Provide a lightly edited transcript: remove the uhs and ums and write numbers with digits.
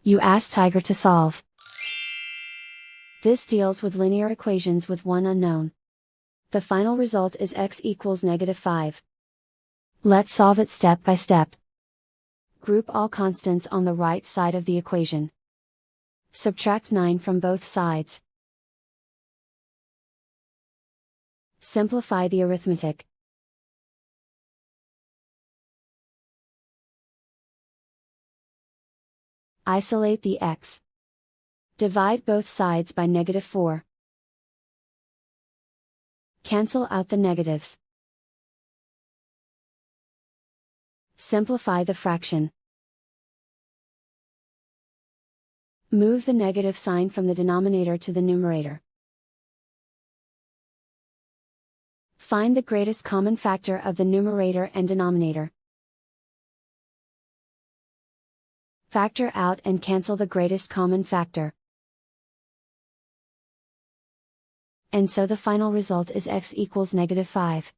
You ask Tiger to solve. This deals with linear equations with one unknown. The final result is x equals -5. Let's solve it step by step. Group all constants on the right side of the equation. Subtract 9 from both sides. Simplify the arithmetic. Isolate the x. Divide both sides by -4. Cancel out the negatives. Simplify the fraction. Move the negative sign from the denominator to the numerator. Find the greatest common factor of the numerator and denominator. Factor out and cancel the greatest common factor. And so the final result is x equals -5.